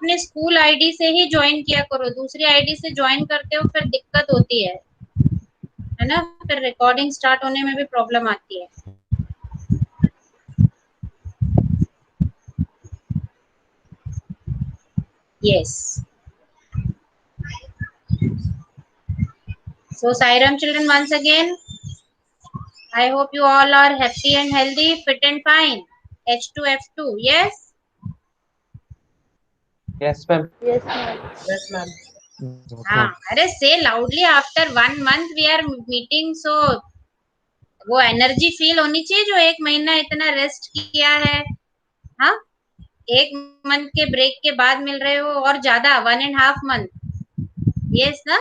अपने school ID से ही join किया करो, दूसरी आईडी से ज्वाइन करते हो फिर दिक्कत होती है ना, फिर रिकॉर्डिंग स्टार्ट होने में भी प्रॉब्लम आती है। Yes, so Sairam children, once again I hope you all are happy and healthy, fit and fine. H2F2, yes. Yes, ma'am. Yes, ma'am. Yes, ma'am. हाँ, अरे say loudly, after 1 month we are meeting, so वो energy feel होनी चाहिए जो 1 महीना इतना rest किया है। हाँ, 1 मंथ के ब्रेक के बाद मिल रहे हो और ज्यादा 1.5 month। यस ना,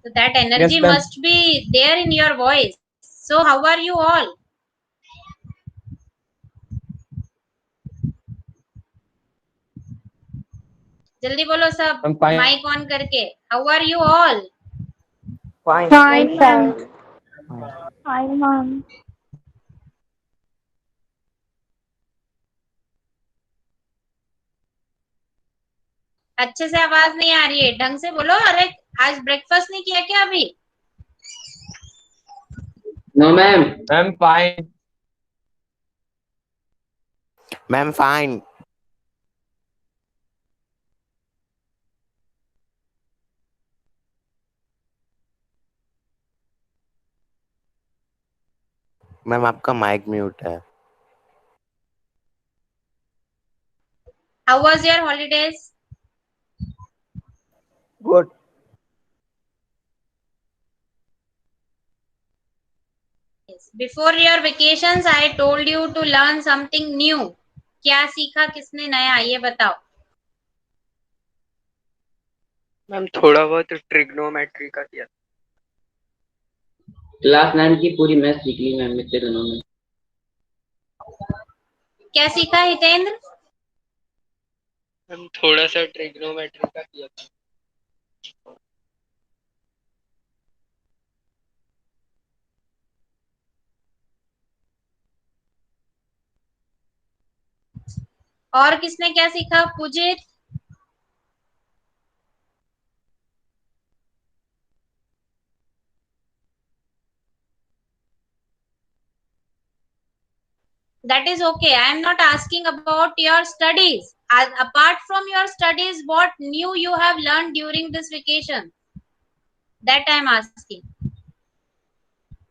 so that energy Yes, ma'am. must be there in your voice. So how are you all? जल्दी बोलो सब, I'm fine. माइक ऑन करके। How are you all? Fine. Fine, ma'am. Fine, ma'am. अच्छे से आवाज नहीं आ रही है, ढंग से बोलो। अरे आज ब्रेकफास्ट नहीं किया क्या अभी? No, ma'am. I'm fine. Ma'am, fine. Ma'am आपका माइक म्यूट है। How was your holidays? Good. Before your vacations I told you to learn something new. क्या सीखा किसने नया, ये बताओ। मैम थोड़ा बहुत ट्रिग्नोमेट्री का किया। क्लास 9 की पूरी मैथ सीख ली मैम इतने दिनों में। क्या सीखा हितेंद्र? मैम थोड़ा सा ट्रिग्नोमेट्री का किया था। और किसने क्या सीखा? पूजित? That is okay. I am not asking about your studies. Apart from your studies, what new you have learned during this vacation? That I am asking.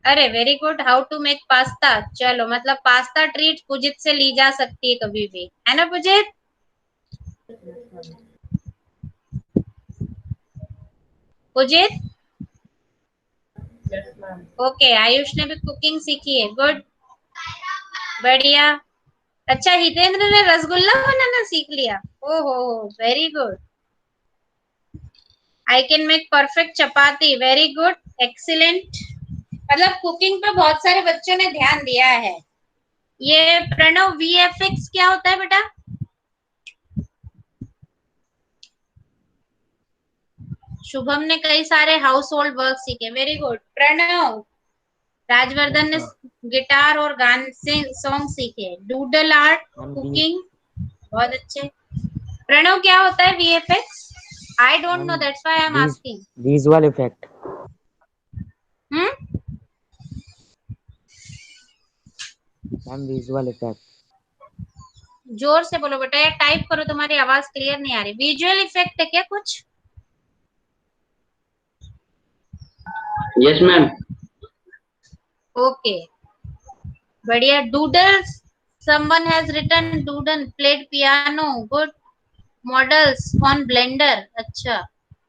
अरे very good, how to make pasta. चलो, मतलब pasta treat Pujit से ली जा सकती है कभी भी, है ना Pujit? Pujit? Yes, ma'am. Okay, Ayush ने भी कुकिंग सीखी है, गुड, बढ़िया। अच्छा, हितेंद्र ने रसगुल्ला बनाना सीख लिया। ओहो, very good. I can make perfect chapati, very good, excellent. मतलब कुकिंग पे बहुत सारे बच्चों ने ध्यान दिया है। ये प्रणव, वीएफएक्स क्या होता है बेटा? शुभम ने कई सारे हाउस होल्ड वर्क सीखे, वेरी गुड। प्रणव, राजवर्धन ने गिटार और गाने सॉन्ग सीखे। डूडल आर्ट, कुकिंग, बहुत अच्छे। प्रणव, क्या होता है VFX? I don't know, that's why I am asking. Visual effect. Ma'am visual effect. जोर से बोलो बेटा, या टाइप करो, तुम्हारी आवाज क्लियर नहीं आ रही। विजुअल इफेक्ट है क्या कुछ? Yes, ma'am. ओके, बढ़िया। Doodles, someone has written doodle, played piano, good, models on blender, अच्छा,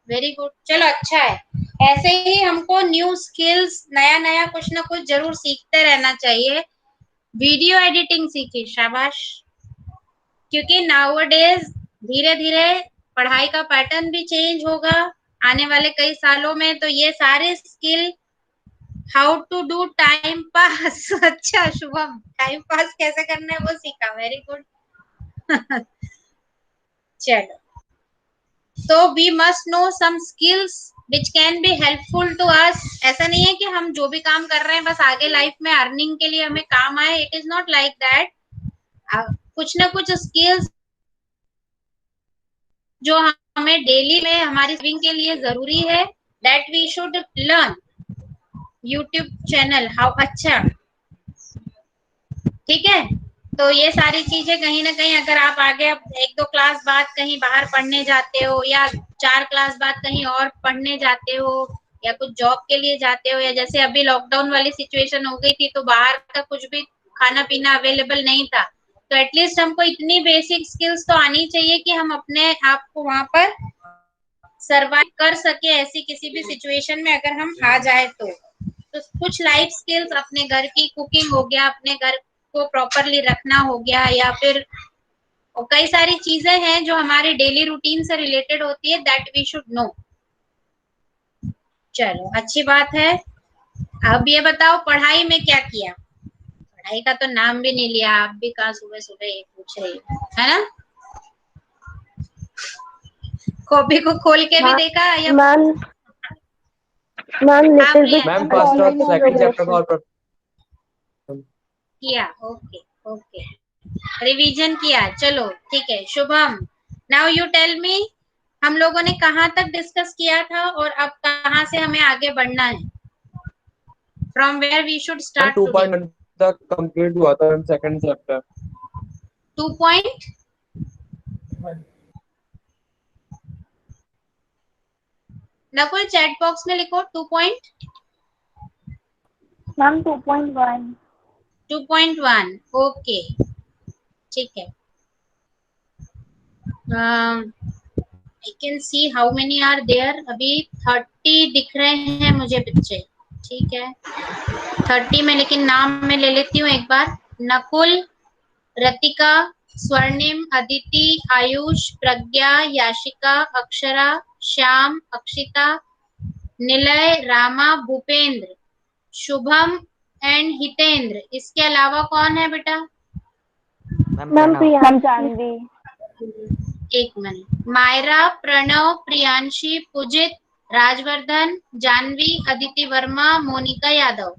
वेरी गुड। चलो अच्छा है, ऐसे ही हमको न्यू स्किल्स, नया नया कुछ ना कुछ जरूर सीखते रहना चाहिए। वीडियो एडिटिंग सीखी, शाबाश। क्योंकि नाउअडेज धीरे धीरे पढ़ाई का पैटर्न भी चेंज होगा आने वाले कई सालों में, तो ये सारे skill, how to do time pass अच्छा शुभम, टाइम पास कैसे करना है वो सीखा, वेरी गुड। चलो, so we must know some skills which can be helpful to us। ऐसा नहीं है कि हम जो भी काम कर रहे हैं बस आगे लाइफ में अर्निंग के लिए हमें काम आए, it is not like that. कुछ ना कुछ स्किल्स जो हमें डेली में हमारी सेविंग के लिए जरूरी है, that we should learn YouTube channel. How अच्छा, ठीक है। तो ये सारी चीजें कहीं ना कहीं अगर आप आगे अब 1-2 क्लास बाद कहीं बाहर पढ़ने जाते हो, या 4 क्लास बाद कहीं और पढ़ने जाते हो, या कुछ जॉब के लिए जाते हो, या जैसे अभी लॉकडाउन वाली सिचुएशन हो गई थी तो बाहर का कुछ भी खाना पीना अवेलेबल नहीं था, तो एटलीस्ट हमको इतनी बेसिक स्किल्स तो आनी चाहिए कि हम अपने आप को वहां पर सरवाइव कर सके ऐसी किसी भी सिचुएशन में अगर हम आ जाए तो कुछ लाइफ स्किल्स, अपने घर की कुकिंग हो गया, अपने घर को प्रॉपरली रखना हो गया, या फिर और कई सारी चीजें हैं जो हमारे डेली रूटीन से रिलेटेड होती है, दैट वी शुड नो। चलो अच्छी बात है। अब ये बताओ पढ़ाई में क्या किया? पढ़ाई का तो नाम भी नहीं लिया, आप भी कहा सुबह सुबह ये पूछ रही है ना? कॉपी को खोल के भी देखा या मैम आप लिटिल भी बिट मैम आंसर फर्स्ट और ऑनलाइन सेकंड चैप्टर का और किया? ओके ओके, रिवीजन किया, चलो ठीक है। Shubham, now you tell me, हम लोगों ने कहाँ तक डिस्कस किया था और अब कहाँ से हमें आगे बढ़ना है? From where we should ma'am start today? 2.1 तक कंप्लीट हुआ था ma'am second chapter. 2 point Nakul chat box में लिखो 2 पॉइंट। मैम 2.1 2.1 ओके, ठीक है। I can see how many are there, अभी 30 दिख रहे हैं मुझे बच्चे, ठीक है 30 में, लेकिन नाम में ले लेती हूँ एक बार। नकुल, रतिका, स्वर्णिम, अदिति, आयुष, प्रज्ञा, याशिका, अक्षरा, श्याम, अक्षिता, निलय, रामा, भूपेंद्र, शुभम एंड हितेंद्र। इसके अलावा कौन है बेटा? मैम जानवी एक मिनट। मायरा, प्रणव, प्रियांशी, पूजित, राजवर्धन, जानवी, अदिति वर्मा, मोनिका यादव।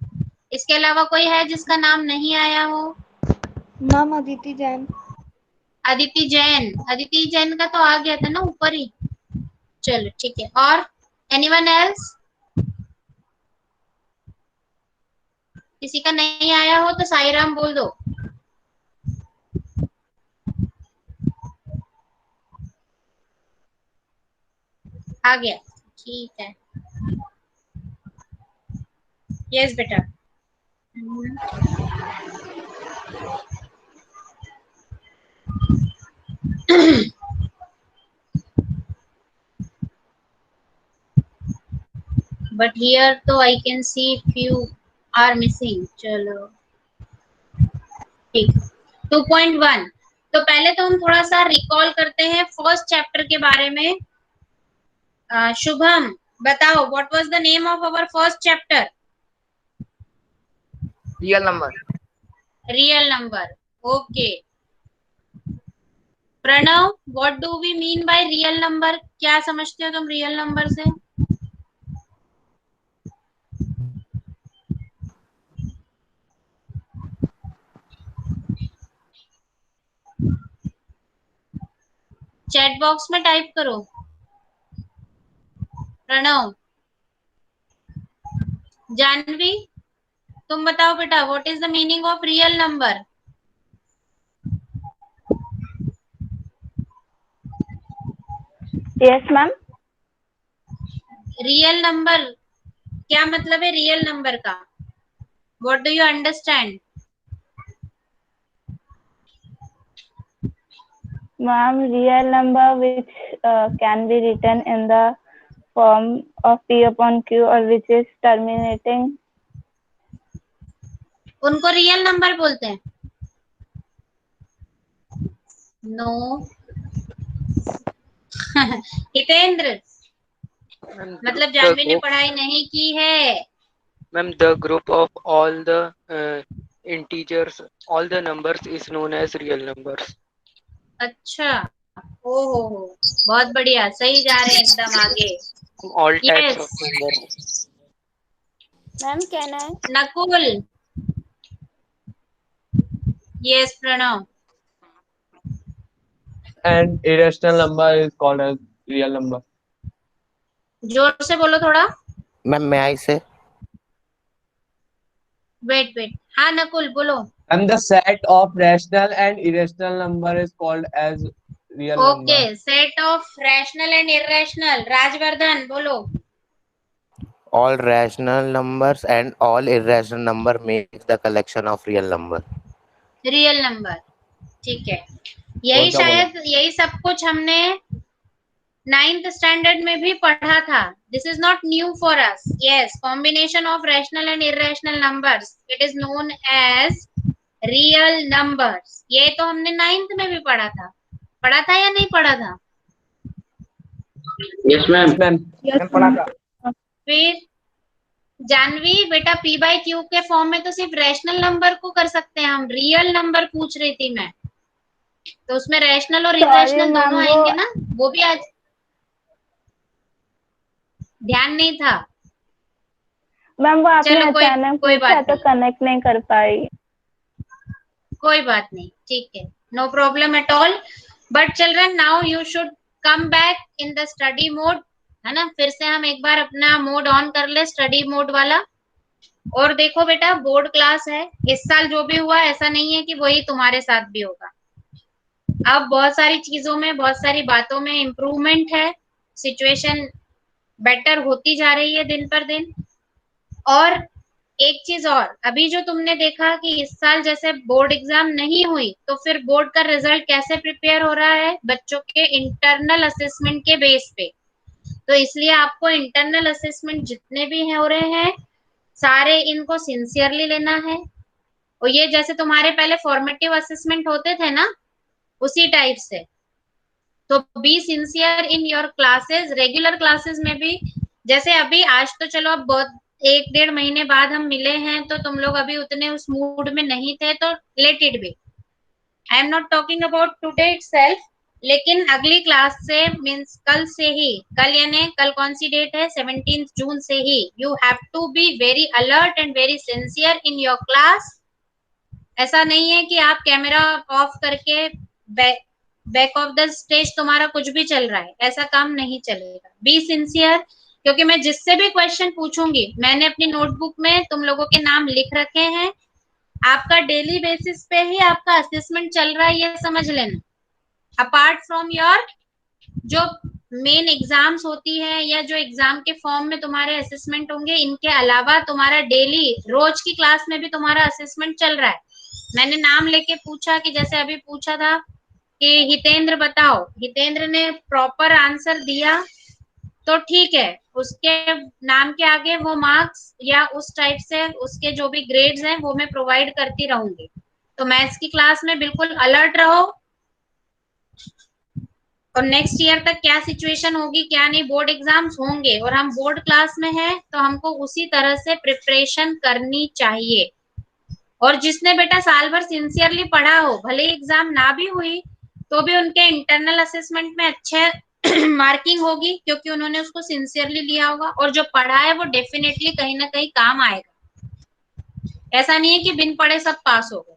इसके अलावा कोई है जिसका नाम नहीं आया हो? मैम अदिति जैन अदिति जैन, अदिति जैन का तो आ गया था ना ऊपर ही। चलो ठीक है, और एनीवन एल्स? किसी का नहीं आया हो तो साईराम बोल दो। आ गया, ठीक है। यस बेटा। बट हियर तो I can see few are missing. चलो ठीक, 2.1। तो पहले तो हम थोड़ा सा रिकॉल करते हैं फर्स्ट चैप्टर के बारे में। शुभम बताओ, what was the name of our first chapter? Real number. Real number, okay. Pranav, what do we mean by real number? क्या समझते हो तुम रियल नंबर से? चैट बॉक्स में टाइप करो। प्रणव, जानवी, तुम बताओ बेटा, what is the meaning of real number? Yes ma'am real number, क्या मतलब है रियल नंबर का? What do you understand? Ma'am real number which can be written in the form of p upon q or which is terminating उनको real number बोलते हैं? No. Hitendra, ma'am मतलब the Janvi ने group, पढ़ाई नहीं की है? Ma'am the group of all the integers, all the numbers is known as real numbers. अच्छा, ओ हो, बहुत बढ़िया, सही जा रहे हैं एकदम आगे। All types of yes numbers. Ma'am can I Nakul, yes Pranav, and irrational number is called as real number. जोर से बोलो थोड़ा। मैम मैं आई से वेट, हाँ नकुल बोलो। And the set of rational and irrational number is called as real okay, number. Set of rational and irrational. Rajvardhan बोलो। all rational numbers and all irrational number make the collection of real number. Real number, ठीक है। यही और क्या बोला? शायद यही सब कुछ हमने 9th स्टैंडर्ड में भी पढ़ा था। This is not new for us. Yes, combination of rational and irrational numbers, it is known as real numbers. ये तो हमने 9th में भी पढ़ा था या नहीं पढ़ा था? Yes ma'am. फिर जानवी बेटा, पी बाई क्यू के फॉर्म में तो सिर्फ रैशनल नंबर को कर सकते हैं हम। रियल नंबर पूछ रही थी मैं, तो उसमें रैशनल और इरेशनल दोनों आएंगे ना, वो भी आज ध्यान नहीं था मैम। वो आपने चलो अचानक कोई पूछा बात तो कनेक्ट नहीं कर पाई। कोई बात नहीं, ठीक है, no problem at all. But children, now you should come back in the study mode, है ना। फिर से हम एक बार अपना मोड ऑन कर ले, स्टडी मोड वाला। और देखो बेटा, बोर्ड क्लास है इस साल। जो भी हुआ ऐसा नहीं है कि वही तुम्हारे साथ भी होगा। अब बहुत सारी चीजों में, बहुत सारी बातों में इम्प्रूवमेंट है। सिचुएशन बेटर होती जा रही है दिन पर दिन। और एक चीज और, अभी जो तुमने देखा कि इस साल जैसे बोर्ड एग्जाम नहीं हुई, तो फिर बोर्ड का रिजल्ट कैसे प्रिपेयर हो रहा है? बच्चों के इंटरनल असेसमेंट के बेस पे। तो इसलिए आपको इंटरनल असेसमेंट जितने भी हो रहे हैं, सारे इनको सिंसियरली लेना है। और ये जैसे तुम्हारे पहले फॉर्मेटिव असेसमेंट होते थे ना, उसी टाइप से। तो be sincere in your classes, regular classes में भी। जैसे अभी आज तो चलो अब बहुत 1-1.5 महीने बाद हम मिले हैं, तो तुम लोग अभी उतने उस मूड में नहीं थे, तो let it be. I am not talking about today itself, लेकिन अगली क्लास से, मीन्स कल से ही, कल यानी कल कौन सी डेट है? 17 जून से ही you have to be very alert and very sincere in your class. ऐसा नहीं है कि आप कैमरा ऑफ करके बैक ऑफ द स्टेज तुम्हारा कुछ भी चल रहा है, ऐसा काम नहीं चलेगा। बी सिंसियर, क्योंकि मैं जिससे भी क्वेश्चन पूछूंगी, मैंने अपनी नोटबुक में तुम लोगों के नाम लिख रखे हैं। आपका डेली बेसिस पे ही आपका असेसमेंट चल रहा है, ये समझ लेना। अपार्ट फ्रॉम योर जो मेन एग्जाम्स होती है, या जो एग्जाम के फॉर्म में तुम्हारे असेसमेंट होंगे, इनके अलावा तुम्हारा डेली रोज की क्लास में भी तुम्हारा असेसमेंट चल रहा है। मैंने नाम लेके पूछा कि जैसे अभी पूछा था कि हितेंद्र बताओ, हितेंद्र ने प्रॉपर आंसर दिया तो ठीक है, उसके नाम के आगे वो मार्क्स या उस टाइप से उसके जो भी ग्रेड्स हैं वो मैं प्रोवाइड करती रहूंगी। तो मैथ्स की क्लास में बिल्कुल अलर्ट रहो। और नेक्स्ट ईयर तक क्या सिचुएशन होगी क्या नहीं, बोर्ड एग्जाम्स होंगे और हम बोर्ड क्लास में हैं, तो हमको उसी तरह से प्रिपरेशन करनी चाहिए। और जिसने बेटा साल भर सिंसियरली पढ़ा हो, भले एग्जाम ना भी हुई तो भी उनके इंटरनल असेसमेंट में अच्छे मार्किंग होगी, क्योंकि उन्होंने उसको सिंसियरली लिया होगा। और जो पढ़ा है वो डेफिनेटली कहीं ना कहीं काम आएगा। ऐसा नहीं है कि बिन पढ़े सब पास हो गए।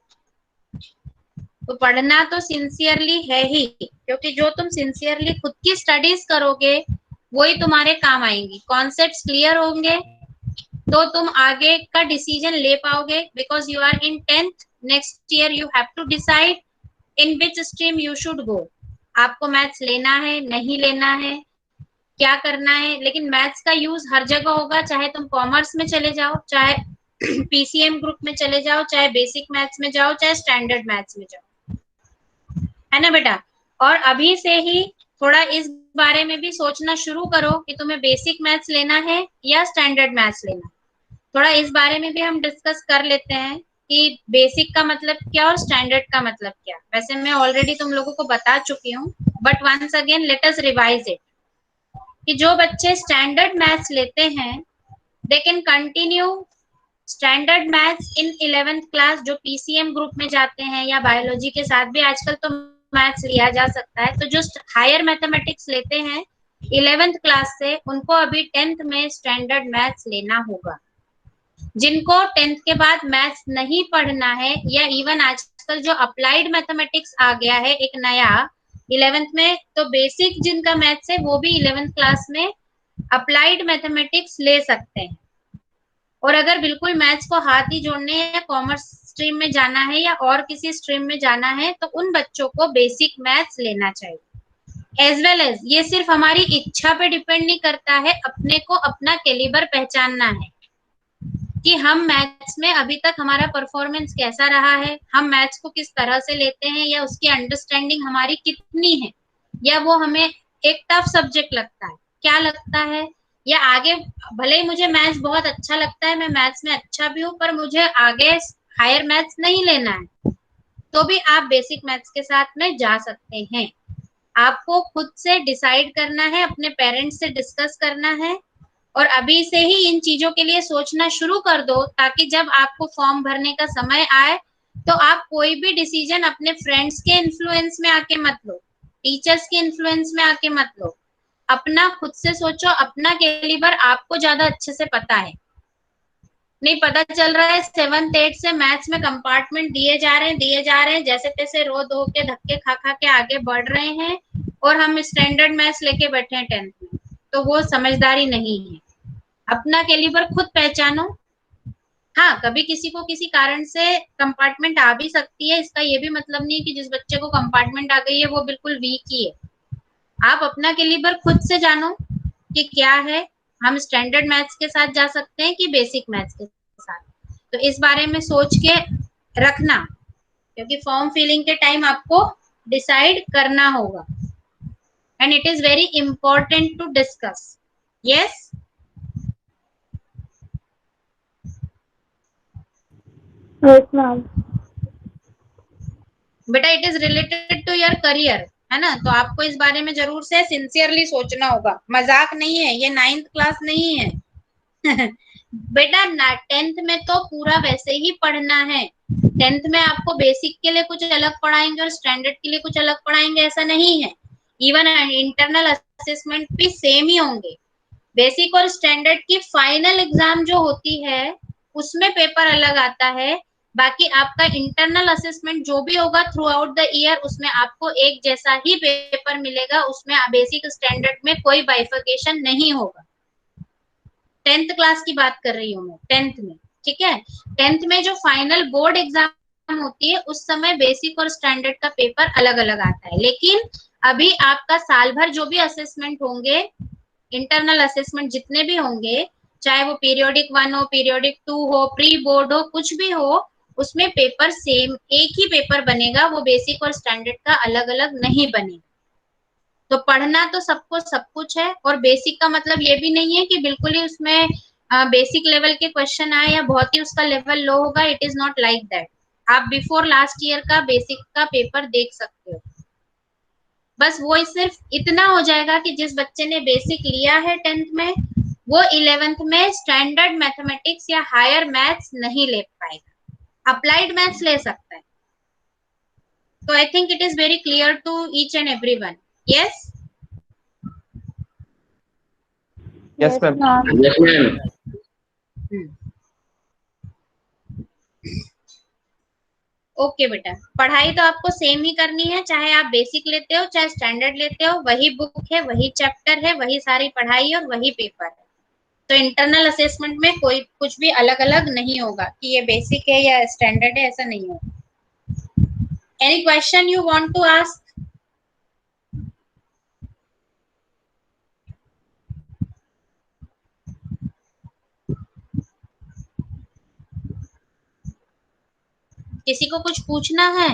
तो पढ़ना तो सिंसियरली है ही, क्योंकि जो तुम सिंसियरली खुद की स्टडीज करोगे वही तुम्हारे काम आएंगी। कॉन्सेप्ट्स क्लियर होंगे तो तुम आगे का डिसीजन ले पाओगे, because you are in 10th। Next year you have to decide in which stream you should go. आपको मैथ्स लेना है, नहीं लेना है, क्या करना है। लेकिन मैथ्स का यूज हर जगह होगा, चाहे तुम कॉमर्स में चले जाओ, चाहे पीसीएम ग्रुप में चले जाओ, चाहे बेसिक मैथ्स में जाओ, चाहे स्टैंडर्ड मैथ्स में जाओ, है ना बेटा। और अभी से ही थोड़ा इस बारे में भी सोचना शुरू करो कि तुम्हें बेसिक मैथ्स लेना है या स्टैंडर्ड मैथ्स लेना है। थोड़ा इस बारे में भी हम डिस्कस कर लेते हैं कि बेसिक का मतलब क्या और स्टैंडर्ड का मतलब क्या। वैसे मैं ऑलरेडी तुम लोगों को बता चुकी हूँ, but once again let us revise it, कि जो बच्चे स्टैंडर्ड मैथ्स लेते हैं they can continue standard maths in 11th class. जो पीसीएम ग्रुप में जाते हैं या बायोलॉजी के साथ भी आजकल तो मैथ्स लिया जा सकता है, तो जो हायर मैथमेटिक्स लेते हैं 11th क्लास से, उनको अभी 10th में स्टैंडर्ड मैथ्स लेना होगा। जिनको 10th के बाद मैथ्स नहीं पढ़ना है, या इवन आजकल जो अप्लाइड मैथमेटिक्स आ गया है एक नया, 11th में तो बेसिक जिनका मैथ्स है वो भी 11th क्लास में अप्लाइड मैथमेटिक्स ले सकते हैं। और अगर बिल्कुल मैथ्स को हाथ ही जोड़ने या कॉमर्स स्ट्रीम में जाना है या और किसी स्ट्रीम में जाना है तो उन बच्चों को बेसिक मैथ्स लेना चाहिए। एज वेल एज ये सिर्फ हमारी इच्छा पे डिपेंड नहीं करता है, अपने को अपना कैलिबर पहचानना है कि हम मैथ्स में अभी तक हमारा परफॉर्मेंस कैसा रहा है, हम मैथ्स को किस तरह से लेते हैं या उसकी अंडरस्टैंडिंग हमारी कितनी है, या वो हमें एक टफ सब्जेक्ट लगता है, क्या लगता है, या आगे भले ही मुझे मैथ्स बहुत अच्छा लगता है, मैं मैथ्स में अच्छा भी हूँ, पर मुझे आगे हायर मैथ्स नहीं लेना है, तो भी आप बेसिक मैथ्स के साथ में जा सकते हैं। आपको खुद से डिसाइड करना है, अपने पेरेंट्स से डिस्कस करना है और अभी से ही इन चीजों के लिए सोचना शुरू कर दो, ताकि जब आपको फॉर्म भरने का समय आए तो आप कोई भी डिसीजन अपने फ्रेंड्स के इन्फ्लुएंस में आके मत लो, टीचर्स के इन्फ्लुएंस में आके मत लो, अपना खुद से सोचो, अपना कैलिबर आपको ज्यादा अच्छे से पता है। नहीं पता चल रहा है 7th 8th से मैथ्स में कंपार्टमेंट दिए जा रहे हैं, जैसे तैसे रो धो के धक्के खा खा के आगे बढ़ रहे हैं और हम स्टैंडर्ड मैथ्स लेके बैठे हैं 10th में, तो वो समझदारी नहीं है। अपना कैलिबर खुद पहचानो। हाँ, कभी किसी को किसी कारण से कंपार्टमेंट आ भी सकती है, इसका ये भी मतलब नहीं है कि जिस बच्चे को कंपार्टमेंट आ गई है वो बिल्कुल वीक ही है। आप अपना कैलिबर खुद से जानो कि क्या है, हम स्टैंडर्ड मैथ्स के साथ जा सकते हैं कि बेसिक मैथ्स के साथ, तो इस बारे में सोच के रखना, क्योंकि फॉर्म फिलिंग के टाइम आपको डिसाइड करना होगा and it is very important to discuss. Yes Yes, ma'am. बेटा, it is related to your career, है ना, तो आपको इस बारे में जरूर से सिंसियरली सोचना होगा, मजाक नहीं है, ये 9th क्लास नहीं है। बेटा 10th में तो पूरा वैसे ही पढ़ना है। 10th में आपको बेसिक के लिए कुछ अलग पढ़ाएंगे और स्टैंडर्ड के लिए कुछ अलग पढ़ाएंगे, ऐसा नहीं है। इवन इंटरनल असेसमेंट भी सेम ही होंगे। बेसिक और स्टैंडर्ड की फाइनल एग्जाम जो होती है उसमें पेपर अलग आता है, बाकी आपका इंटरनल असेसमेंट जो भी होगा थ्रू आउट द ईयर उसमें आपको एक जैसा ही पेपर मिलेगा, उसमें बेसिक स्टैंडर्ड में कोई बाइफर्केशन नहीं होगा। 10th क्लास की बात कर रही हूँ मैं, 10th में, ठीक है। 10th में जो फाइनल बोर्ड एग्जाम होती है उस समय बेसिक और स्टैंडर्ड का पेपर अलग अलग आता है, लेकिन अभी आपका साल भर जो भी असेसमेंट होंगे, इंटरनल असेसमेंट जितने भी होंगे, चाहे वो पीरियोडिक 1 हो, पीरियोडिक 2 हो, प्री बोर्ड हो, कुछ भी हो, उसमें पेपर सेम एक ही पेपर बनेगा, वो बेसिक और स्टैंडर्ड का अलग अलग नहीं बनेगा। तो पढ़ना तो सबको सब कुछ है, और बेसिक का मतलब ये भी नहीं है कि बिल्कुल ही उसमें बेसिक लेवल के क्वेश्चन आए या बहुत ही उसका लेवल लो होगा, it is not like that. आप बिफोर लास्ट ईयर का बेसिक का पेपर देख सकते हो, बस वो सिर्फ इतना हो जाएगा कि जिस बच्चे ने बेसिक लिया है 10th में, वो 11th में स्टैंडर्ड मैथमेटिक्स या हायर मैथ्स नहीं ले पाएगा, अप्लाइड मैथ्स ले सकता है। तो I think it is very clear to each and everyone. Yes Yes, ma'am. ma'am. Yes, ma'am. Okay बेटा, पढ़ाई तो आपको सेम ही करनी है, चाहे आप बेसिक लेते हो चाहे स्टैंडर्ड लेते हो, वही बुक है, वही चैप्टर है, वही सारी पढ़ाई और वही पेपर है। तो इंटरनल असेसमेंट में कोई कुछ भी अलग अलग नहीं होगा कि ये बेसिक है या स्टैंडर्ड है, ऐसा नहीं होगा। Any question you want to ask? किसी को कुछ पूछना है?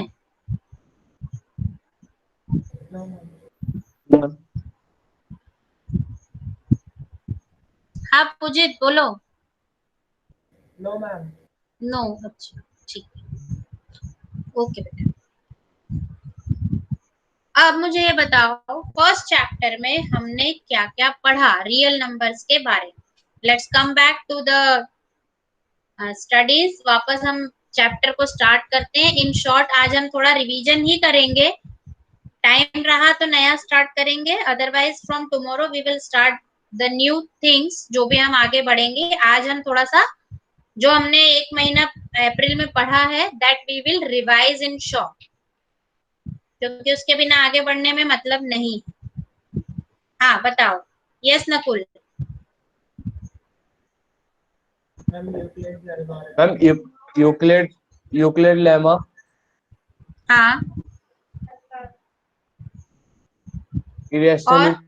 Ma'am. हाँ पुजित बोलो। No, ma'am. नो, अच्छा ठीक है, ओके बेटा। अब मुझे ये बताओ, फर्स्ट चैप्टर में हमने क्या क्या पढ़ा रियल नंबर्स के बारे में। Let's come back to the studies, वापस हम चैप्टर को स्टार्ट करते हैं। इन शॉर्ट आज हम थोड़ा रिवीजन ही करेंगे, टाइम रहा तो नया स्टार्ट करेंगे, otherwise from tomorrow we will start the new things, जो भी हम आगे बढ़ेंगे। आज हम थोड़ा सा जो हमने 1 महीना अप्रैल में पढ़ा है that we will revise in short. क्योंकि उसके बिना आगे बढ़ने में मतलब नहीं। हाँ बताओ। Yes Nakul. Ma'am Euclid Euclid lemma, हाँ और irrationality,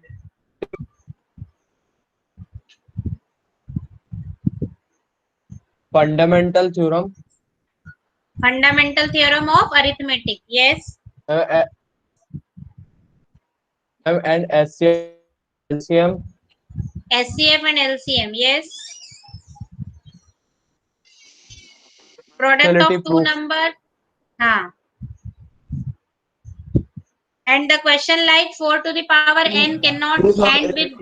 fundamental theorem, fundamental theorem of arithmetic. Yes and LCM, SCF and LCM. Yes. Product of two proof. number. हाँ. And the question like 4 to the power n cannot end with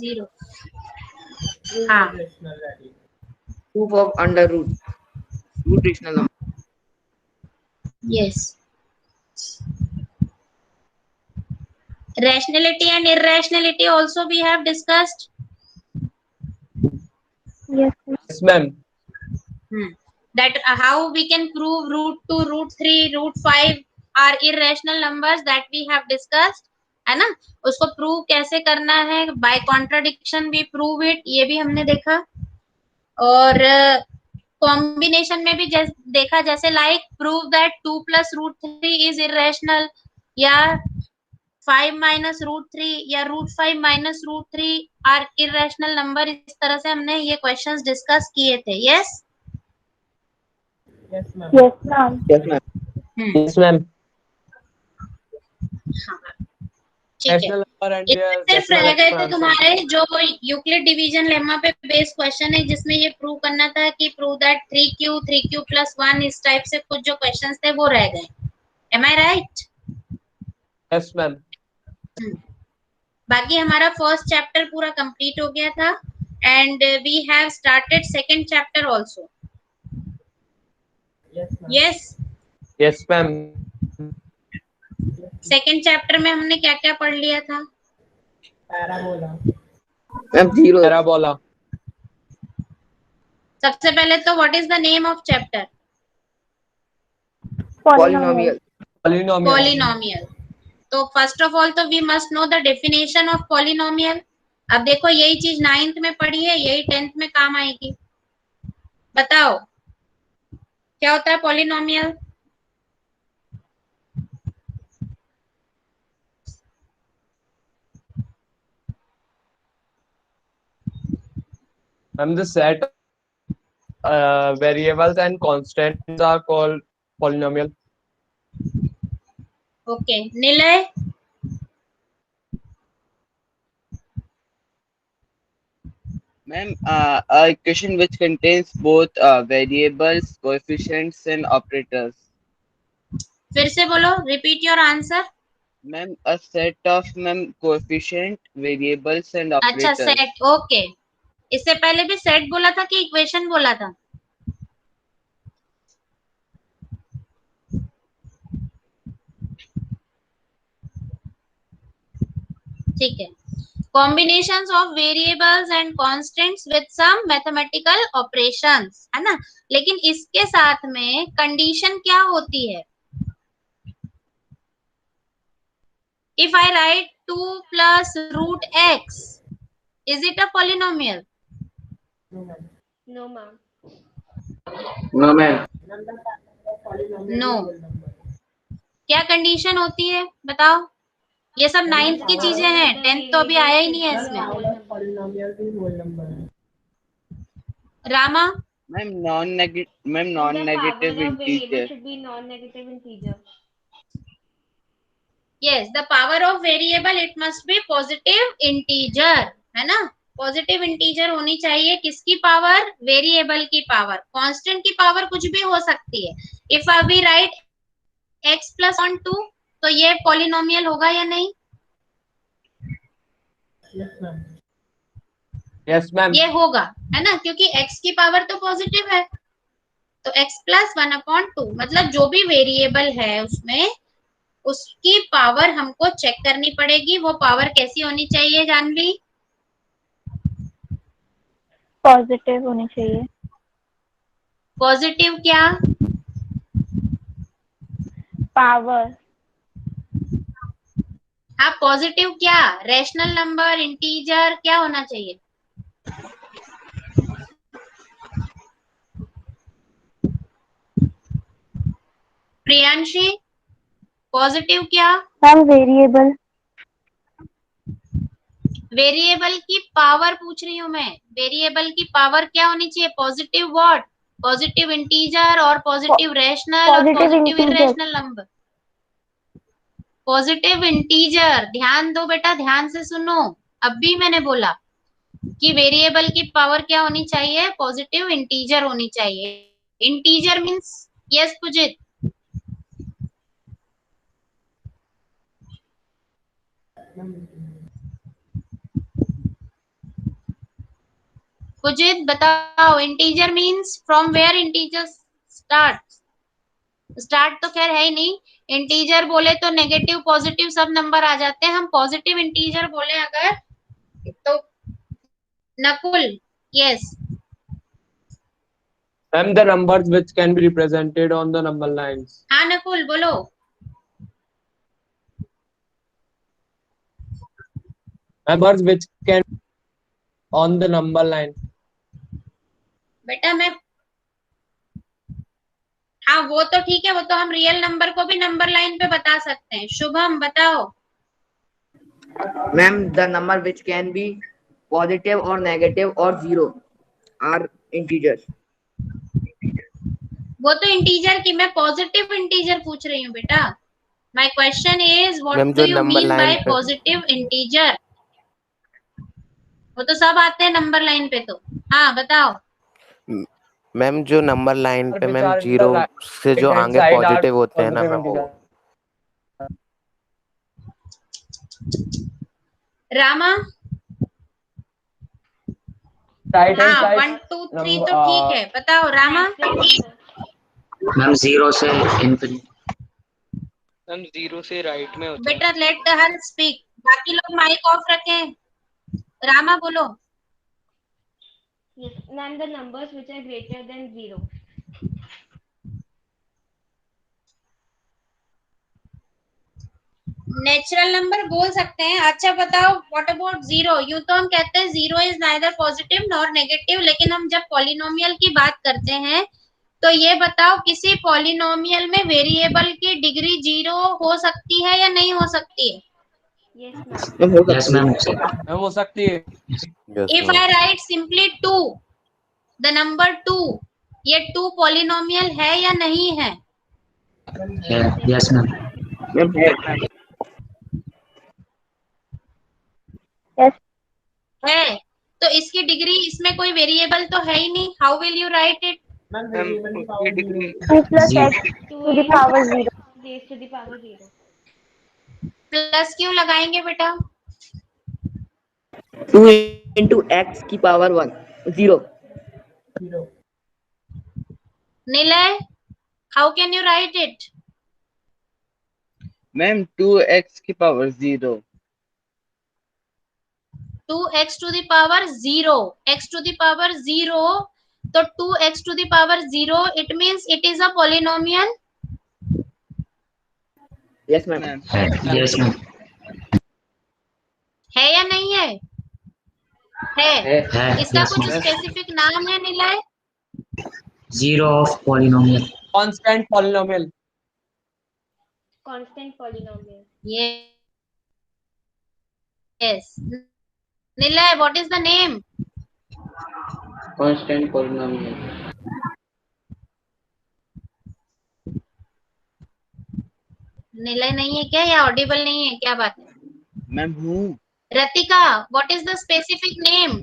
0. हाँ. Proof of under root. Root rational number. Yes. Rationality and irrationality also we have discussed. Yes ma'am. That how we can prove root 2, root 3, root 5 are irrational numbers, that we have discussed, है ना। उसको prove कैसे करना है, bye contradiction भी prove it, ये भी हमने देखा। और कॉम्बिनेशन में भी देखा, जैसे like prove that 2 plus root 3 is irrational, या 5 माइनस रूट 3 या root 5 minus root 3 are irrational number. इस तरह से हमने ये क्वेश्चंस डिस्कस किए थे। Yes Yes, ma'am. Yes, ma'am. Yes ma'am. ठीक है। रैशनल नंबर एंड इसमें सिर्फ रह गए थे तुम्हारे जो यूक्लिड डिवीजन लेमा पे बेस्ड क्वेश्चन है, जिसमें ये प्रूव करना था कि प्रूव दैट 3q प्लस 1, इस टाइप से कुछ जो क्वेश्चंस थे वो रह गए। Am I right? Yes ma'am. बाकी हमारा फर्स्ट चैप्टर पूरा कंप्लीट हो गया था, and we have started second chapter also. Yes yes ma'am. Second chapter में हमने क्या क्या पढ़ लिया था? Ma'am, zero. पैराबोला। सबसे पहले तो what is the name of chapter? Polynomial. Polynomial. तो फर्स्ट ऑफ ऑल तो we must know the definition of polynomial. अब देखो यही चीज 9th में पढ़ी है, यही 10th में काम आएगी। बताओ क्या होता है polynomial? Ma'am the set variables and constants are called polynomial. Okay Nilay. Ma'am, a equation which contains both variables, coefficients, and operators. फिर से बोलो, repeat your answer. Ma'am, a set of coefficient, variables, and अच्छा operators. Set, okay. इससे पहले भी set बोला था कि इक्वेशन बोला था? ठीक है। Combinations of variables and constants with some mathematical operations, है ना। लेकिन इसके साथ में कंडीशन क्या होती है? If I write 2 plus root x, is it a polynomial? No, ma'am. No, ma'am. No. क्या कंडीशन होती है बताओ? ये सब 9th की चीजें हैं, 10th तो अभी आया ही नहीं है इसमें। Rama? Ma'am, non-negative integer. Should be non-negative integer. Yes, the power of variable it must be positive integer, है ना। पॉजिटिव इंटीजर होनी चाहिए। किसकी पावर? वेरिएबल की पावर। कांस्टेंट की पावर कुछ भी हो सकती है। If I we write x plus 2, तो ये पॉलिनोमियल होगा या नहीं? Yes ma'am. ये होगा, है ना, क्योंकि x की पावर तो पॉजिटिव है। तो x प्लस 1/2, मतलब जो भी वेरिएबल है उसमें उसकी पावर हमको चेक करनी पड़ेगी। वो पावर कैसी होनी चाहिए जानवी? पॉजिटिव होनी चाहिए। पॉजिटिव क्या? पावर। आप पॉजिटिव क्या, रैशनल नंबर, इंटीजर, क्या होना चाहिए? प्रियांशी, पॉजिटिव क्या? Ma'am variable. वेरिएबल की पावर पूछ रही हूँ मैं, वेरिएबल की पावर क्या होनी चाहिए? Positive what? पॉजिटिव इंटीजर और पॉजिटिव रैशनल और positive positive integer. Irrational number. Positive integer, ध्यान दो बेटा, ध्यान से सुनो। अब भी मैंने बोला कि वेरिएबल की पावर क्या होनी चाहिए? पॉजिटिव इंटीजर होनी चाहिए। Integer means, yes Pujit, Pujit बताओ, integer means from where integer start? Start तो खैर है ही नहीं, इंटीजर बोले तो नेगेटिव पॉजिटिव सब नंबर आ जाते हैं, हम पॉजिटिव इंटीजर बोले अगर तो। Nakul, yes. Ma'am, the numbers which can be represented on the number lines. हाँ नकुल बोलो। Numbers which can on the number line. बेटा मैं, हाँ वो तो ठीक है, वो तो हम रियल नंबर को भी नंबर लाइन पे बता सकते हैं। शुभम बताओ। Ma'am, the number which can be positive or negative or zero are integers. वो तो इंटीजर की, मैं पॉजिटिव इंटीजर पूछ रही हूँ बेटा। My question is what ma'am do जो you number mean by line पे, पॉजिटिव इंटीजर? वो तो सब आते हैं नंबर लाइन पे तो। हाँ बताओ। मैम जो नंबर लाइन पे Which ma'am are in the zero से जो right hand आगे side are पॉजिटिव होते हैं ना positive मैम, वो integer. रामा, Right hand हाँ side 1 2 3 number तो ठीक है, बताओ रामा। मैम 0 से इन्फिनिटी। मैम 0 से राइट में होता है। बेटा लेट द हर स्पीक, बाकी लोग माइक ऑफ रखें। रामा बोलो। Yes, ma'am, the numbers which are greater than 0. Natural number बोल सकते हैं। अच्छा बताओ, व्हाट अबाउट जीरो? यूं तो हम कहते हैं zero is neither positive nor negative, लेकिन हम जब पॉलिनोमियल की बात करते हैं तो ये बताओ, किसी पॉलिनोमियल में वेरिएबल की डिग्री जीरो हो सकती है या नहीं हो सकती है? Yes, ma'am. यस मैम हो सकता मैम हो सकती है। If I write simply two, the number two, ये टू पॉलिनोमियल है या नहीं है? है। Yes ma'am. है। तो इसकी डिग्री, इसमें कोई वेरिएबल तो है ही नहीं, how will you right it? Ma'am उसकी degree 2 plus Zero. x to the power 0. Raised to the power 0. Plus क्यों लगाएंगे बेटा? 2 into x की power 1 0. Nilay, how can you right it? Ma'am 2x की power 0। 2x to the power 0, x to the power 0, तो 2x to the power 0, it means it is a polynomial. Yes ma'am. है। Yes ma'am. है या नहीं है? है। है। इसका यस कुछ मैम। स्पेसिफिक नाम है Nilay? Zero of polynomial. Constant polynomial. Constant polynomial. Yes. Nilay, what is the name? Constant polynomial. Nilay नहीं है क्या, या ऑडिबल नहीं है, क्या बात है? मैम हूँ। Ratika, what is the specific name?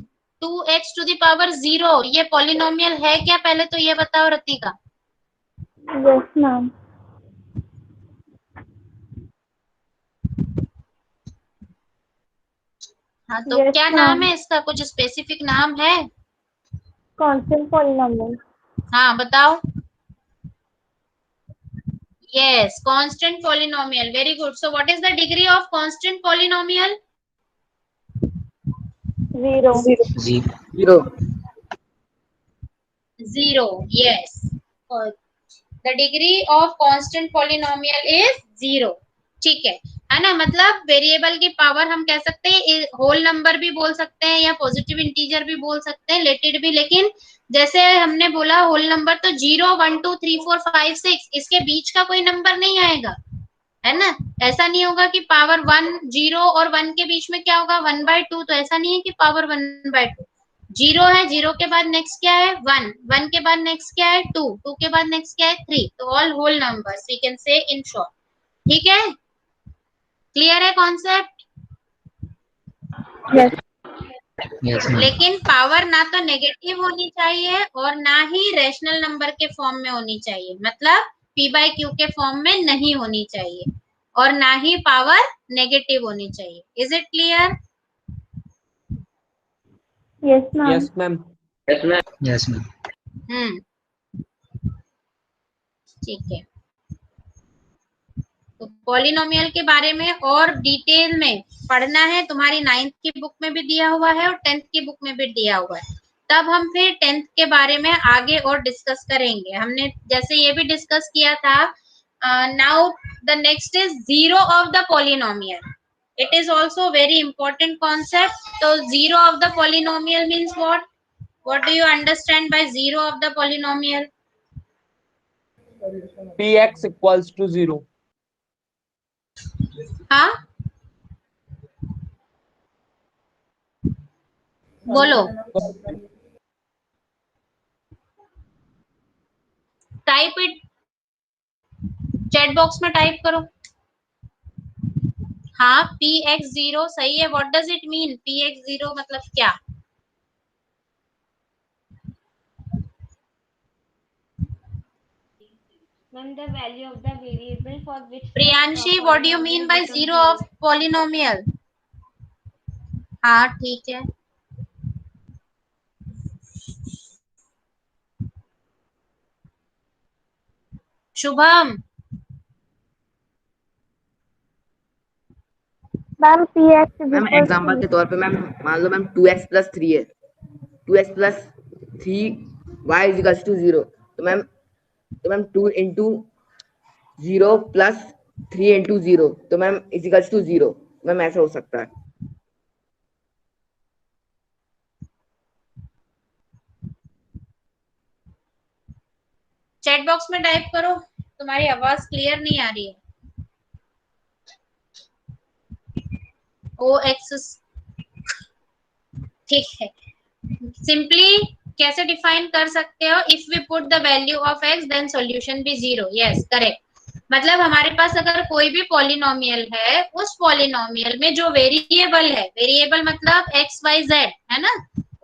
2x to the power 0, ये पॉलिनोमियल है क्या? पहले तो ये बताओ रतिका। Yes, ma'am. हाँ तो Yes, क्या ma'am. नाम है इसका, कुछ स्पेसिफिक नाम है? Constant polynomial. हाँ बताओ। Yes, constant polynomial. Very good. So what is the degree of constant polynomial? 0. 0। 0. Yes. The degree of constant polynomial is 0. ठीक है ना। मतलब वेरिएबल की पावर हम कह सकते हैं, होल नंबर भी बोल सकते हैं या पॉजिटिव इंटीजर भी बोल सकते हैं, लेटेड भी। लेकिन जैसे हमने बोला होल नंबर तो 0 1 2 3 4 5 6 इसके बीच का कोई नंबर नहीं आएगा, है ना। ऐसा नहीं होगा कि पावर 1 0 और 1 के बीच में क्या होगा 1/2, तो ऐसा नहीं है कि पावर 1/2। 0 है, 0 के बाद नेक्स्ट क्या है 1, 1 के बाद नेक्स्ट क्या है 2, 2 के बाद नेक्स्ट क्या है 3। तो all whole numbers we can say in short. ठीक है, क्लियर है कॉन्सेप्ट। Yes. Yes, ma'am. लेकिन पावर ना तो नेगेटिव होनी चाहिए और ना ही रैशनल नंबर के फॉर्म में होनी चाहिए, मतलब p/q के फॉर्म में नहीं होनी चाहिए, और ना ही पावर नेगेटिव होनी चाहिए। Is it clear? Yes, ma'am. Yes, ma'am. Yes, ma'am. ठीक है। तो पॉलिनोमियल के बारे में और डिटेल में पढ़ना है, तुम्हारी 9th की बुक में भी दिया हुआ है और 10th की बुक में भी दिया हुआ है। तब हम फिर 10th के बारे में आगे और डिस्कस करेंगे। हमने जैसे ये भी डिस्कस किया था। Now the next is zero of the polynomial. It is also very important concept. तो zero of the polynomial means what do you understand by zero of the polynomial? Px equals to 0. हाँ, बोलो, type it, chat box में type करो। हाँ, px0 सही है। What does it mean? px0 मतलब क्या? Ma'am, the value of the variable for which the Priyanshi, what do you mean by becomes zero of polynomial? हाँ ठीक है। Shubham, ma'am px is ma'am equal example to के तौर पे मैम मान लो ma'am 2x + 3 है, 2x + 3y = 0। तो मैम 2 × 0 + 3 × 0 तो मैम = 0। मैम ऐसा हो सकता है। चैट बॉक्स में टाइप करो। तुम्हारी आवाज क्लियर नहीं आ रही है। OX, ठीक है। सिंपली कैसे डिफाइन कर सकते हो? If we put the value of x then solution be 0। Yes, correct. मतलब हमारे पास अगर कोई भी पॉलिनोमियल है, उस पॉलिनोमियल में जो वेरिएबल है, वेरिएबल मतलब x y z है ना,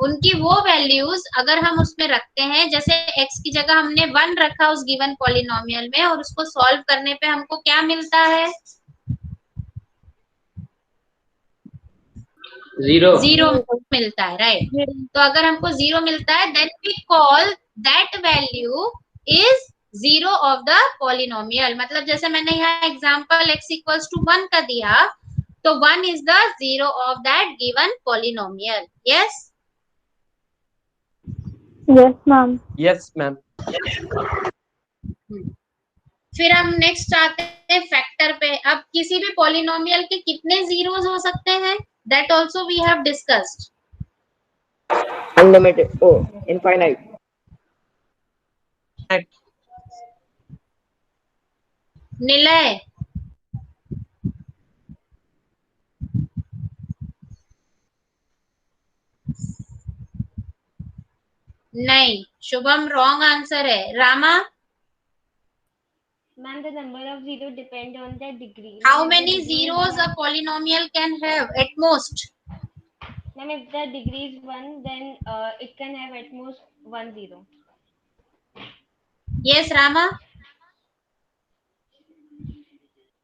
उनकी वो वैल्यूज अगर हम उसमें रखते हैं, जैसे x की जगह हमने 1 रखा उस गिवन पॉलिनोमियल में, और उसको सॉल्व करने पे हमको क्या मिलता है? 0 मिलता है, राइट। तो अगर हमको 0 मिलता है then we call that value is 0 of the polynomial. मतलब जैसे मैंने यहाँ एग्जांपल x = 1 का दिया, तो 1 is the 0 of that given polynomial. Yes, yes, ma'am. Yes, ma'am. फिर हम नेक्स्ट आते हैं फैक्टर पे। अब किसी भी पॉलिनोमियल के कितने जीरोस हो सकते हैं? That also we have discussed. Unlimited, or infinite. Nilay, नहीं। शुभम रॉन्ग आंसर है। Rama, Ma'am, the number of zero depend on the degree. how Ma'am, if the many degree is zeros a one- polynomial can have at most? Ma'am, if the degree is 1, then it can have at most 1 0. Yes, Rama,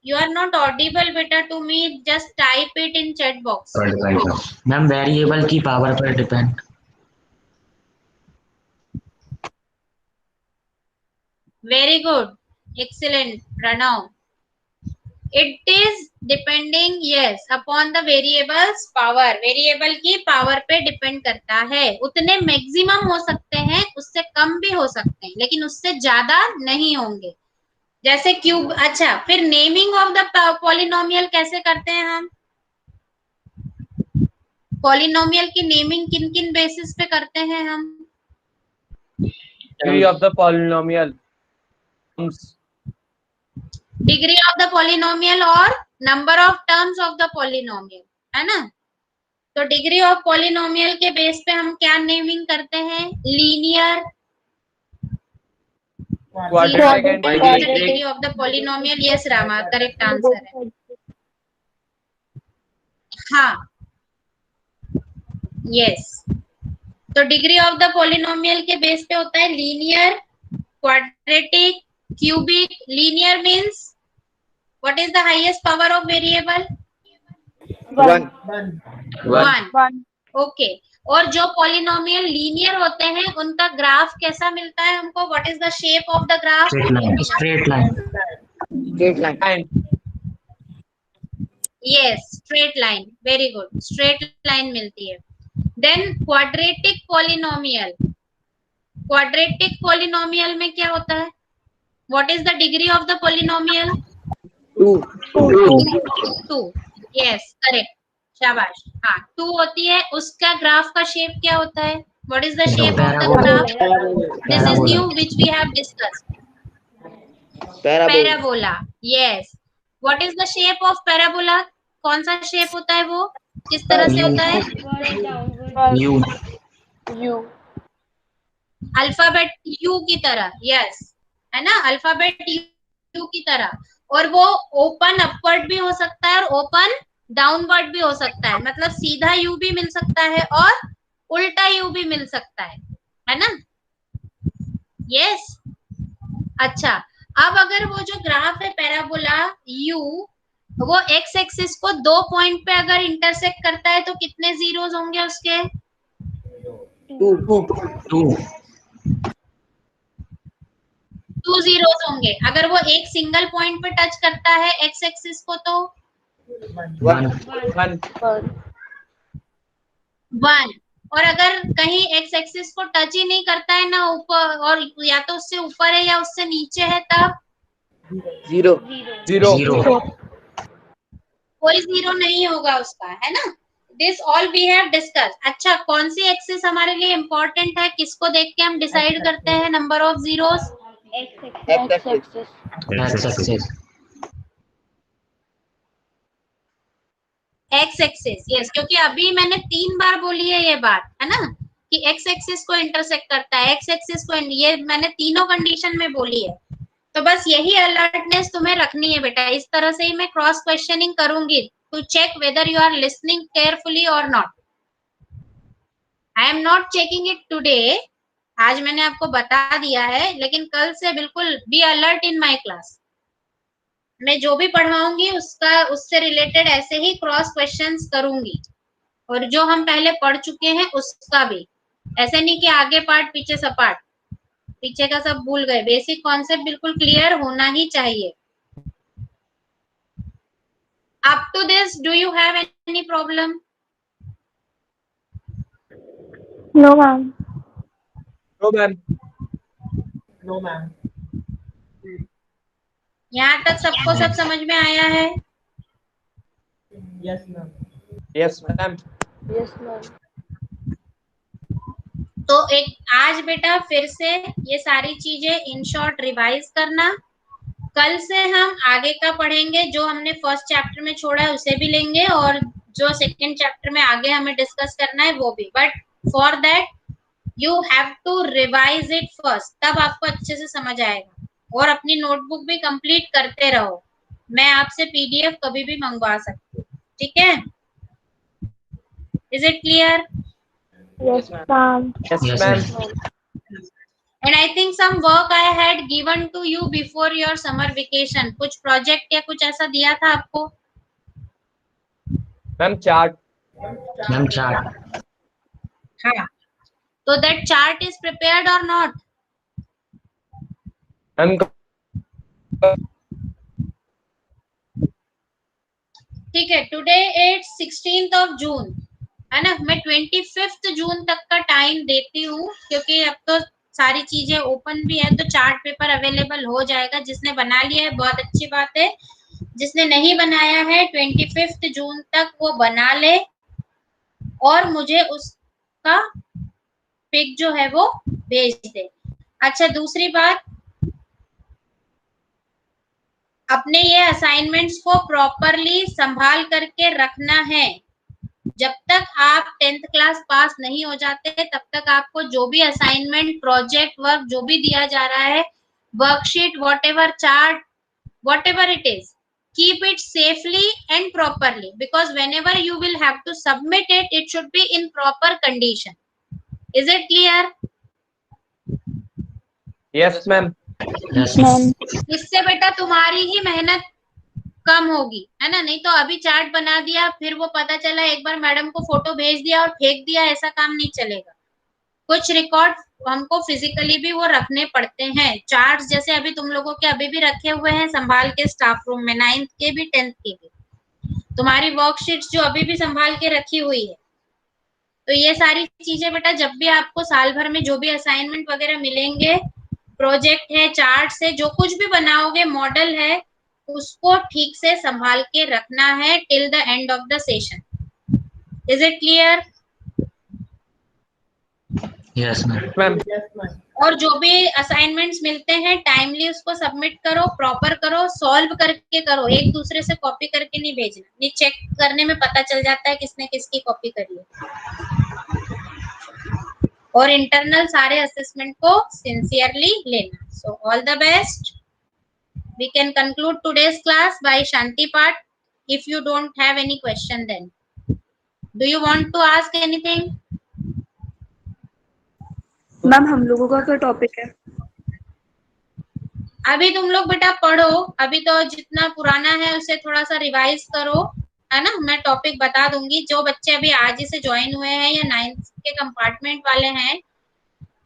you are not audible beta to me. Just type it in chat box. पर depend ma'am, variable की power पर depend. Very good, excellent, Pranav. It is depending, yes, upon the variable's power. Variable की power पे depend करता है। उतने maximum हो सकते हैं, उससे कम भी हो सकते हैं, लेकिन उससे ज्यादा नहीं होंगे। जैसे क्यूब। अच्छा, फिर नेमिंग ऑफ द पॉलिनोमियल कैसे करते हैं हम? पॉलिनोमियल की नेमिंग किन किन बेसिस पे करते हैं हम? Degree of the polynomial. Degree of the polynomial और number of terms of the polynomial, है ना? तो डिग्री ऑफ पॉलिनोमियल के बेस पे हम क्या नेमिंग करते हैं? Linear, Quadratic and degree of the polynomial. Yes Rama, correct answer है। हाँ, यस। तो डिग्री ऑफ द पॉलिनोमियल के बेस पे होता है linear, quadratic, cubic. Linear means what is the highest power of variable? 1. 1। Okay. और जो पॉलिनोमियल लीनियर होते हैं उनका ग्राफ कैसा मिलता है हमको? What is the shape of the graph? Straight line. Straight line. Yes, straight line. Very good, straight line मिलती है। Then quadratic polynomial. Quadratic polynomial में क्या होता है? What is the degree of the polynomial? 2. 2। Yes, correct, शाबाश। हाँ, 2 होती है। उसका ग्राफ का शेप क्या होता है? What is the shape of the graph? This is new which we have discussed. Parabola. Yes. What is the shape of parabola? कौन सा शेप होता है वो? किस तरह से होता है? यू। अल्फाबेट यू की तरह। यस, है ना? अल्फाबेट यू की तरह। और वो ओपन अपवर्ड भी हो सकता है और ओपन डाउनवर्ड भी हो सकता है। मतलब सीधा यू भी मिल सकता है और उल्टा यू भी मिल सकता है ना? यस। अच्छा, अब अगर वो जो ग्राफ है पैराबोला यू, वो एक्स एक्सिस को 2 पॉइंट पे अगर इंटरसेक्ट करता है तो कितने जीरोस होंगे उसके? 2 जीरोस होंगे। अगर वो एक सिंगल पॉइंट पे टच करता है एक्स एक्सिस को तो 1। और अगर कहीं एक्स एक्सिस को टच ही नहीं करता है ना ऊपर, और या तो उससे ऊपर है या उससे नीचे है, तब 0. कोई जीरो नहीं होगा उसका, है ना? This all we have discuss. अच्छा, कौन सी एक्सिस हमारे लिए इम्पोर्टेंट है? किसको देख के हम डिसाइड करते हैं number of zeros? X axis. X axis. Yes, क्योंकि अभी मैंने 3 बार बोली है ये बात, है ना, कि एक्स एक्सिस को इंटरसेक्ट करता है, एक्स एक्सिस को। ये मैंने तीनों कंडीशन में बोली है। तो बस यही अलर्टनेस तुम्हें रखनी है बेटा। इस तरह से ही मैं क्रॉस क्वेश्चनिंग करूंगी to check whether you are listening carefully और not. I am not checking it today. आज मैंने आपको बता दिया है, लेकिन कल से बिल्कुल be alert in my class. मैं जो भी पढ़ाऊंगी उससे रिलेटेड ऐसे ही क्रॉस क्वेश्चंस करूंगी, और जो हम पहले पढ़ चुके हैं उसका भी। ऐसे नहीं कि आगे पार्ट पीछे सपाट, पीछे का सब भूल गए। बेसिक कॉन्सेप्ट बिल्कुल क्लियर होना ही चाहिए। Up to this do you have any problem? No, ma'am. No, ma'am. यहाँ तक सबको सब समझ में आया है? Yes, ma'am. Yes, ma'am. तो एक आज बेटा फिर से ये सारी चीजें इन शॉर्ट रिवाइज करना। कल से हम आगे का पढ़ेंगे। जो हमने फर्स्ट चैप्टर में छोड़ा है उसे भी लेंगे, और जो सेकंड चैप्टर में आगे हमें डिस्कस करना है वो भी। But for that you have to revise it first, तब आपको अच्छे से समझ आएगा। और अपनी नोटबुक भी कंप्लीट करते रहो। मैं आपसे पीडीएफ कभी भी मंगवा सकती हूँ, ठीक है? Is it clear? Yes, ma'am. Yes, ma'am. And I think some work I had given to you before your summer vacation. कुछ प्रोजेक्ट या कुछ ऐसा दिया था आपको? Ma'am, chart. हाँ, तो that chart is prepared or not? Ma'am, ठीक है, today it's 16th of June, है ना? मैं 25th जून तक का टाइम देती हूँ, क्योंकि अब तो सारी चीजें ओपन भी है, तो चार्ट पेपर अवेलेबल हो जाएगा। जिसने बना लिया है बहुत अच्छी बात है, जिसने नहीं बनाया है 25 जून तक वो बना ले और मुझे उसका पिक जो है वो भेज दे। अच्छा, दूसरी बात, अपने ये असाइनमेंट्स को प्रॉपरली संभाल करके रखना है। जब तक आप 10th क्लास पास नहीं हो जाते तब तक आपको जो भी असाइनमेंट, प्रोजेक्ट वर्क जो भी दिया जा रहा है, worksheet, whatever, chart, whatever it is, keep it safely and properly, because whenever you will have to submit it, it should be in proper condition. Is it clear? Yes, ma'am. Yes, ma'am. इससे बेटा तुम्हारी ही मेहनत कम होगी, है ना। नहीं तो अभी चार्ट बना दिया, फिर वो पता चला एक बार मैडम को फोटो भेज दिया और फेंक दिया, ऐसा काम नहीं चलेगा। कुछ रिकॉर्ड हमको फिजिकली भी वो रखने पड़ते हैं। चार्ट्स जैसे अभी तुम लोगों के अभी भी रखे हुए हैं संभाल के स्टाफ रूम में, 9th के भी 10th के भी, तुम्हारी वर्कशीट्स जो अभी भी संभाल के रखी हुई है। तो ये सारी चीजें बेटा जब भी आपको साल भर में जो भी असाइनमेंट वगैरह मिलेंगे, प्रोजेक्ट है, चार्ट है, जो कुछ भी बनाओगे, मॉडल है, उसको ठीक से संभाल के रखना है till the end of the session. Is it clear? Yes, ma'am. Ma'am. और जो भी असाइनमेंट्स मिलते हैं टाइमली उसको सबमिट करो, प्रॉपर करो, सॉल्व करके करो, एक दूसरे से कॉपी करके नहीं भेजना। नहीं, चेक करने में पता चल जाता है किसने किसकी कॉपी करी है। और इंटरनल सारे असेसमेंट को सिंसियरली लेना। So all the best. We can conclude today's class by Shanti part. If you don't have any question, then do you want to ask anything? Ma'am हम लोगों का क्या टॉपिक है? अभी तुम लोग बेटा पढ़ो, अभी तो जितना पुराना है उसे थोड़ा सा रिवाइज करो, है ना। मैं टॉपिक बता दूंगी। जो बच्चे अभी आज ही से ज्वाइन हुए हैं या 9th के कंपार्टमेंट वाले हैं,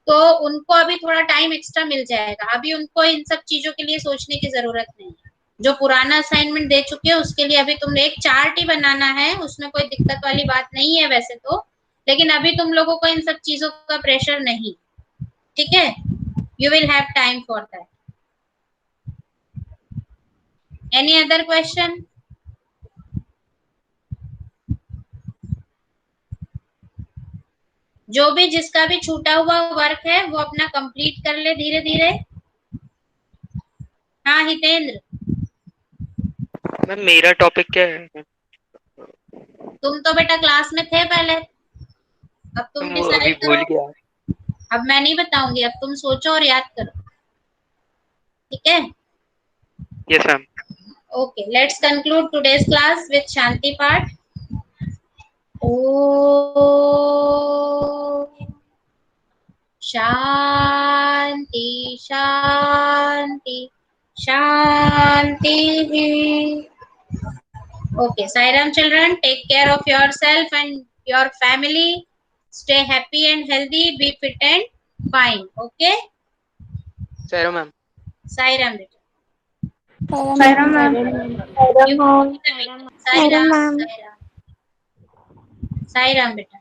तो उनको अभी थोड़ा टाइम एक्स्ट्रा मिल जाएगा। अभी उनको इन सब चीजों के लिए सोचने की जरूरत नहीं है। जो पुराना असाइनमेंट दे चुके हैं उसके लिए अभी तुमने एक चार्ट ही बनाना है, उसमें कोई दिक्कत वाली बात नहीं है वैसे तो, लेकिन अभी तुम लोगों को इन सब चीजों का प्रेशर नहीं, ठीक है। You will have time for that. Any other question? जो भी जिसका भी छूटा हुआ वर्क है वो अपना कंप्लीट कर ले धीरे धीरे। हाँ हितेंद्र, मैम मेरा टॉपिक क्या है? तुम तो बेटा क्लास में थे पहले, अब तुम वो अभी डिसाइड भूल करो। गया। अब मैं नहीं बताऊंगी, अब तुम सोचो और याद करो, ठीक है। Yes ma'am. Okay, let's conclude today's class with Shanti part. Oh, Shanti, Shanti, Shanti. Okay, Sairam children, take care of yourself and your family. Stay happy and healthy, be fit and fine. Okay? Sarah ma'am. Sairam beta. Sairam ma'am. Sairam beta. Sairam beta.